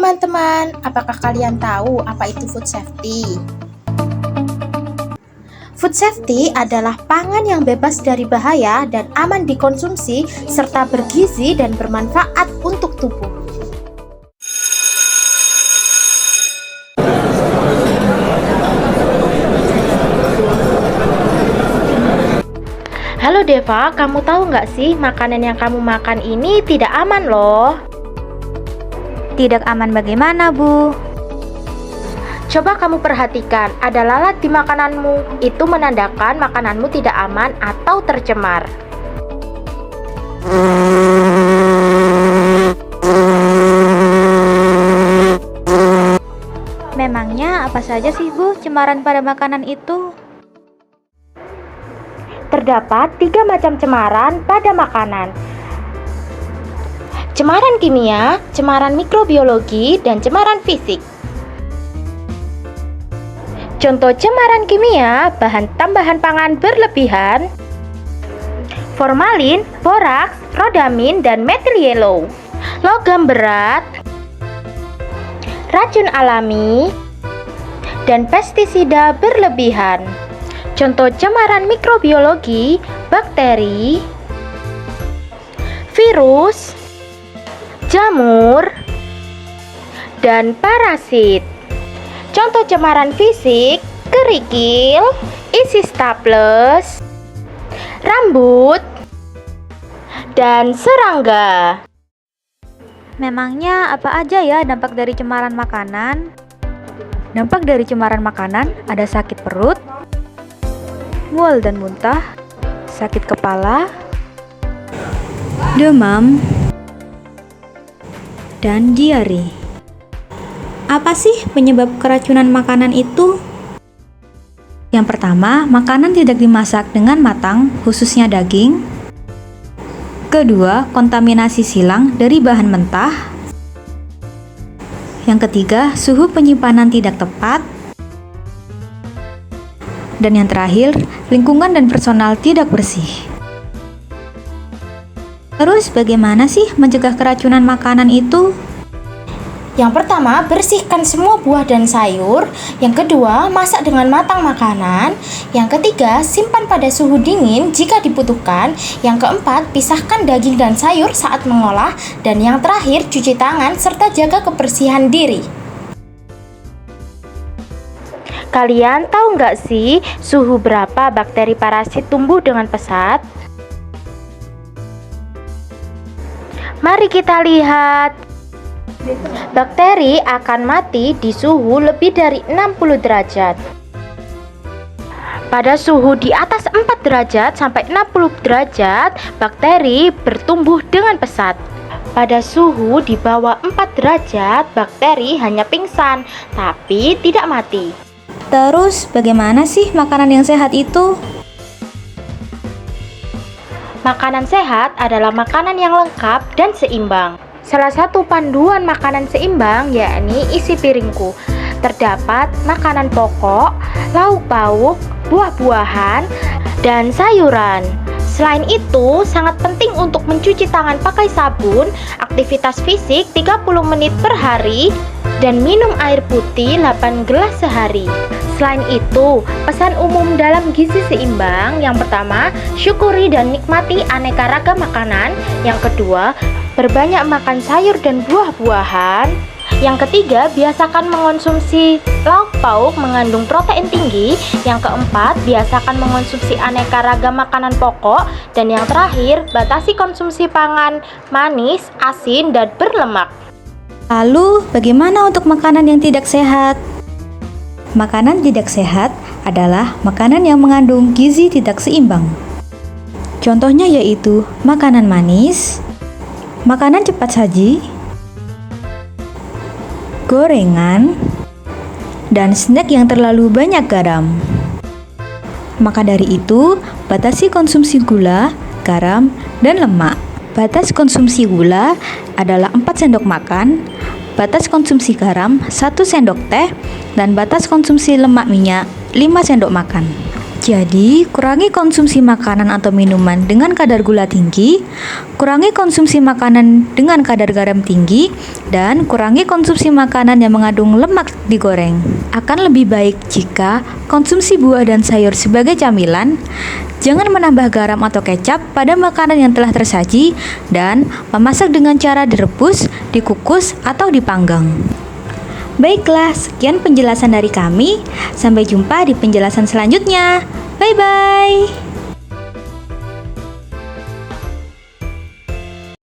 teman-teman, apakah kalian tahu apa itu food safety? Food safety adalah pangan yang bebas dari bahaya dan aman dikonsumsi serta bergizi dan bermanfaat untuk tubuh. Halo Deva, kamu tahu nggak sih makanan yang kamu makan ini tidak aman loh? Tidak aman bagaimana, Bu? Coba kamu perhatikan, ada lalat di makananmu. Itu menandakan makananmu tidak aman atau tercemar. Memangnya apa saja sih, Bu, cemaran pada makanan itu? Terdapat 3 macam cemaran pada makanan. Cemaran kimia, cemaran mikrobiologi, dan cemaran fisik. Contoh cemaran kimia, bahan tambahan pangan berlebihan, formalin, boraks, rodamin, dan metil yellow. Logam berat, racun alami, dan pestisida berlebihan. Contoh cemaran mikrobiologi, bakteri, virus, jamur, dan parasit. Contoh cemaran fisik, kerikil, isi staples, rambut, dan serangga. Memangnya apa aja ya dampak dari cemaran makanan? Dampak dari cemaran makanan ada sakit perut, mual dan muntah, sakit kepala, demam, dan diare. Apa sih penyebab keracunan makanan itu? Yang pertama, makanan tidak dimasak dengan matang, khususnya daging. Kedua, kontaminasi silang dari bahan mentah. Yang ketiga, suhu penyimpanan tidak tepat. Dan yang terakhir, lingkungan dan personal tidak bersih. Terus bagaimana sih mencegah keracunan makanan itu? Yang pertama, bersihkan semua buah dan sayur. Yang kedua, masak dengan matang makanan. Yang ketiga, simpan pada suhu dingin jika dibutuhkan. Yang keempat, pisahkan daging dan sayur saat mengolah. Dan yang terakhir, cuci tangan serta jaga kebersihan diri. Kalian tahu nggak sih suhu berapa bakteri parasit tumbuh dengan pesat? Mari kita lihat. Bakteri akan mati di suhu lebih dari 60 derajat. Pada suhu di atas 4 derajat sampai 60 derajat, bakteri bertumbuh dengan pesat. Pada suhu di bawah 4 derajat, bakteri hanya pingsan, tapi tidak mati. Terus bagaimana sih makanan yang sehat itu? Makanan sehat adalah makanan yang lengkap dan seimbang. Salah satu panduan makanan seimbang yakni isi piringku. Terdapat makanan pokok, lauk pauk, buah-buahan, dan sayuran. Selain itu, sangat penting untuk mencuci tangan pakai sabun, aktivitas fisik 30 menit per hari, dan minum air putih 8 gelas sehari. Selain itu, pesan umum dalam gizi seimbang yang pertama, syukuri dan nikmati aneka ragam makanan. Yang kedua, berbanyak makan sayur dan buah-buahan. Yang ketiga, biasakan mengonsumsi lauk pauk mengandung protein tinggi. Yang keempat, biasakan mengonsumsi aneka ragam makanan pokok. Dan yang terakhir, batasi konsumsi pangan manis, asin, dan berlemak. Lalu, bagaimana untuk makanan yang tidak sehat? Makanan tidak sehat adalah makanan yang mengandung gizi tidak seimbang. Contohnya yaitu makanan manis, makanan cepat saji, gorengan, dan snack yang terlalu banyak garam. Maka dari itu, batasi konsumsi gula, garam, dan lemak. Batas konsumsi gula adalah 4 sendok makan, batas konsumsi garam 1 sendok teh, dan batas konsumsi lemak minyak 5 sendok makan. Jadi, kurangi konsumsi makanan atau minuman dengan kadar gula tinggi, kurangi konsumsi makanan dengan kadar garam tinggi, dan kurangi konsumsi makanan yang mengandung lemak digoreng. Akan lebih baik jika konsumsi buah dan sayur sebagai camilan, jangan menambah garam atau kecap pada makanan yang telah tersaji, dan memasak dengan cara direbus, dikukus, atau dipanggang. Baiklah, sekian penjelasan dari kami. Sampai jumpa di penjelasan selanjutnya. Bye-bye.